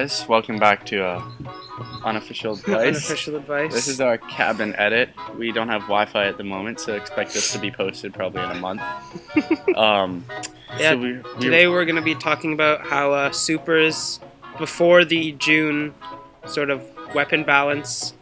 guys, welcome back to Unofficial Advice. Unofficial Advice. This is our cabin edit. We don't have Wi-Fi at the moment, so expect this to be posted probably in a month. Yeah, so today we're going to be talking about how supers, before the June sort of weapon balance,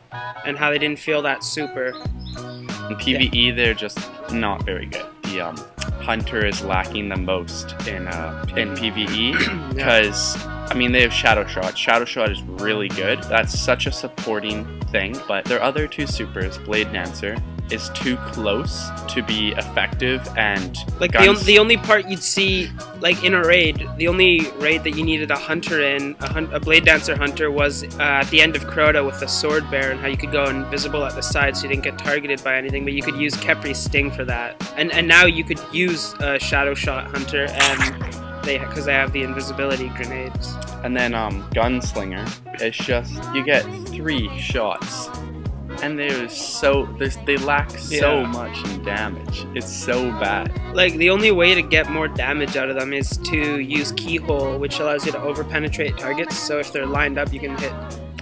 and how they didn't feel that super. In PvE, they're just not very good. The Hunter is lacking the most in PvE because I mean they have Shadow Shot. Shadow Shot is really good. That's such a supporting thing. But their other two supers, Blade Dancer, is too close to be effective, and like the only part you'd see like in a raid, the only raid that you needed a hunter in, a Blade Dancer hunter, was at the end of Crota with the Sword Bear, and how you could go invisible at the side so you didn't get targeted by anything, but you could use Khepri's Sting for that. And now you could use a Shadow Shot hunter, and because they have the invisibility grenades. And then Gunslinger, it's just you get 3 shots. And they lack so much in damage. It's so bad. Like, the only way to get more damage out of them is to use Keyhole, which allows you to over-penetrate targets. So if they're lined up, you can hit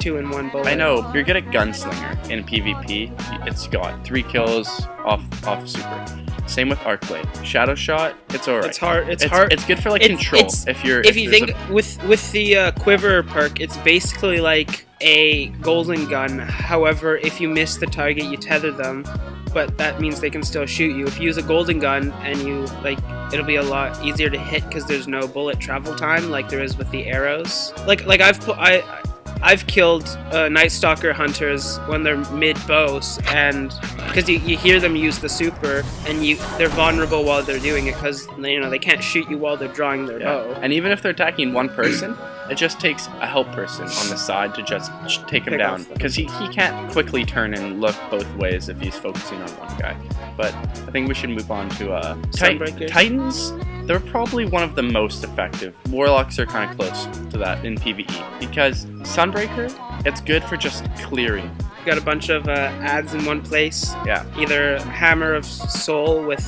2 in 1 bullet. I know. You're good at Gunslinger in PvP. It's got 3 kills off super. Same with Arcblade. Shadow Shot, it's alright. It's hard. It's good for like control. If you think with the Quiver perk, it's basically like a golden gun. However, if you miss the target, you tether them, but that means they can still shoot you. If you use a golden gun and you it'll be a lot easier to hit because there's no bullet travel time like there is with the arrows. I've killed Night Stalker hunters when they're mid-bow, and because you hear them use the super, and they're vulnerable while they're doing it because they can't shoot you while they're drawing their bow. And even if they're attacking one person, it just takes a help person on the side to just take him down, because he can't quickly turn and look both ways if he's focusing on one guy. But I think we should move on to Titans. They're probably one of the most effective. Warlocks are kind of close to that in PvE, because Sunbreaker, it's good for just clearing. Got a bunch of ads in one place. Yeah. Either Hammer of Soul with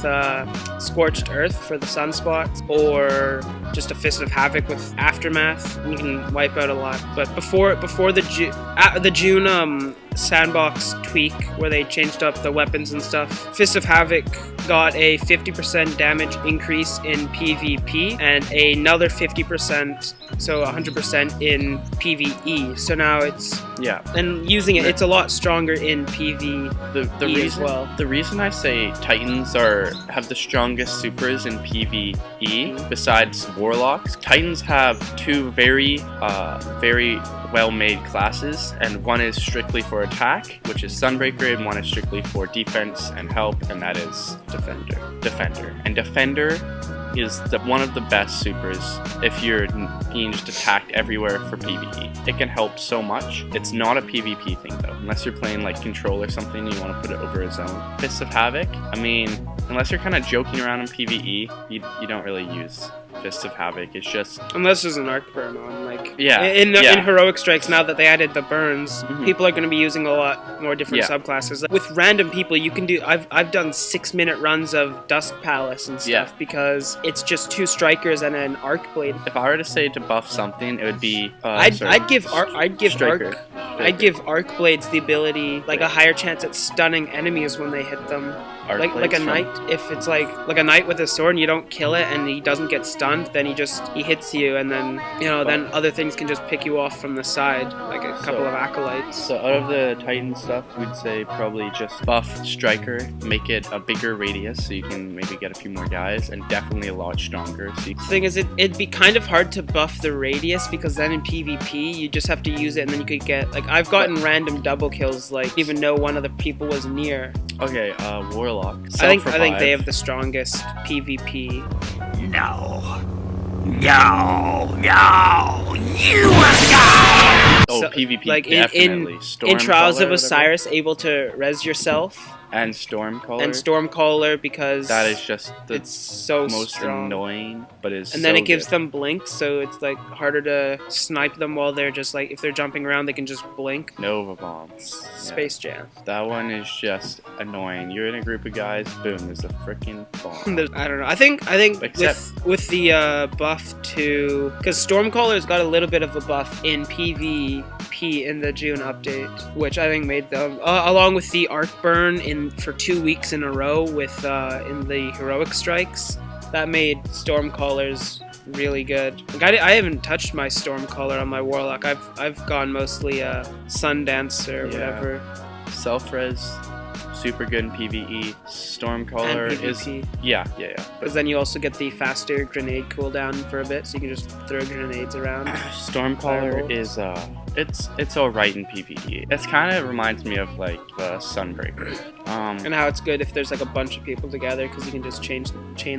Scorched Earth for the sunspots, or just a Fist of Havoc with Aftermath. You can wipe out a lot. But before the June sandbox tweak where they changed up the weapons and stuff, Fist of Havoc got a 50% damage increase in PvP and another 50%, so 100% in PvE. So now it's and using it, it's a lot stronger in PvE as well. The reason I say Titans have the strongest supers in PvE besides Warlocks, Titans have 2 very well-made classes, and one is strictly for attack, which is Sunbreaker, and one is strictly for defense and help, and that is Defender. And Defender is one of the best supers if you're being just attacked everywhere for PvE. It can help so much. It's not a PvP thing though, unless you're playing like Control or something and you want to put it over a zone. Fists of Havoc, I mean, unless you're kind of joking around in PvE, you don't really use Fists of Havoc. It's just unless there's an arc burn on, in Heroic Strikes. Now that they added the burns, people are going to be using a lot more different subclasses. Like, with random people, you can do. I've done 6-minute runs of Dusk Palace and stuff because it's just 2 strikers and an arc blade. If I were to say to buff something, it would be I'd give arc blades the ability, like a higher chance at stunning enemies when they hit them. Like a knight, if it's like a knight with a sword and you don't kill it and he doesn't get stunned, then he hits you, and then then other things can just pick you off from the side, like a couple of acolytes. So out of the Titan stuff, we'd say probably just buff Striker, make it a bigger radius so you can maybe get a few more guys, and definitely a lot stronger. So the thing is, it'd be kind of hard to buff the radius, because then in PvP you just have to use it, and then you could get I've gotten random double kills, even though one of the people was near. Okay, Warlock. I think they have the strongest PvP. No, you must go! PvP like definitely. in Trials of Osiris, able to res yourself And Stormcaller. And Stormcaller because That is just the it's so most strong. annoying, but is And then so it gives good. them blink, so it's like harder to snipe them while they're just like if they're jumping around, they can just blink. Nova Bomb. Space Jam. That one is just annoying. You're in a group of guys, boom, there's a freaking bomb. I don't know. I think Except- with the buff to because Stormcaller's got a little bit of a buff in PvP in the June update, which I think made them along with the arc burn for 2 weeks in a row with in the heroic strikes that made Stormcallers really good. Like I haven't touched my Stormcaller on my Warlock. I've gone mostly Sundancer or whatever. Self-res, super good in PvE. Stormcaller And is PvP. yeah. Because then you also get the faster grenade cooldown for a bit, so you can just throw grenades around. Stormcaller is it's alright in PvE. It kind of reminds me of like Sunbreaker. And how it's good if there's like a bunch of people together, because you can just chain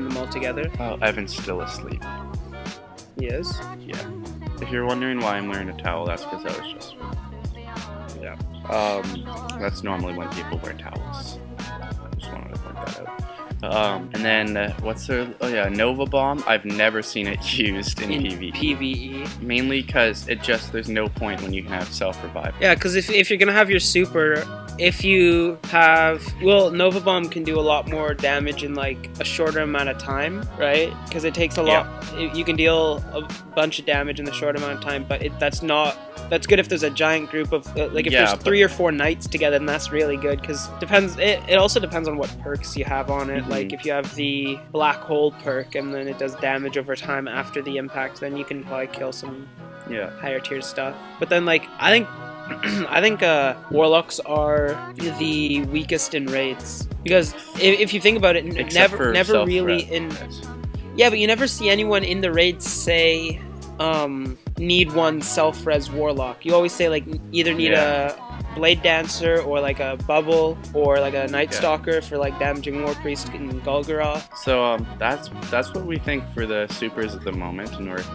them all together. Oh, Evan's still asleep. Yes. Yeah. If you're wondering why I'm wearing a towel, that's because I was just. Yeah. That's normally when people wear towels. I just wanted to point that out. And then what's the? Oh yeah, Nova Bomb. I've never seen it used in PvE. PvE. Mainly because there's no point when you can have self-revive. Yeah, because if you're gonna have your super, if you have Nova Bomb can do a lot more damage in like a shorter amount of time, right? Because it takes a lot. You can deal a bunch of damage in the short amount of time, but that's good if there's a giant group of like if there's 3 or 4 knights together, then that's really good because it also depends on what perks you have on it. Mm-hmm. Like if you have the black hole perk and then it does damage over time after the impact, then you can probably kill some higher tier stuff. But then like I think warlocks are the weakest in raids because if you think about it, Except for never really self-res. but you never see anyone in the raids say need one self-res warlock. You always say like either need a blade dancer or like a bubble or like a night stalker for like damaging war priest and Golgoroth. So that's what we think for the supers at the moment, and we're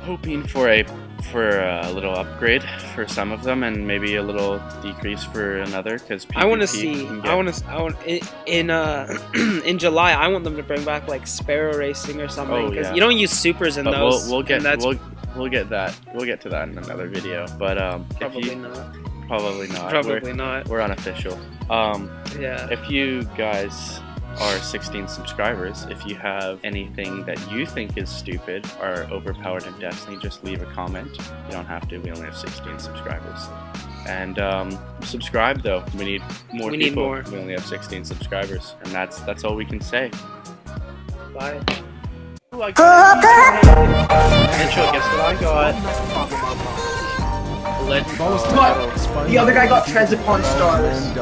hoping for a little upgrade for some of them and maybe a little decrease for another because I want to see. In July. I want them to bring back like Sparrow Racing or something because you don't use supers in but those. We'll get that. We'll get to that in another video. But probably not. Probably not. Probably not. We're unofficial. Yeah. If you guys are 16 subscribers, if you have anything that you think is stupid or overpowered in Destiny, just leave a comment. You don't have to. We only have 16 subscribers. And subscribe though. We need more people. Need more. We only have 16 subscribers, and that's all we can say. Bye. Intro, guess what I got? The other guy got Transit Pawn Stars.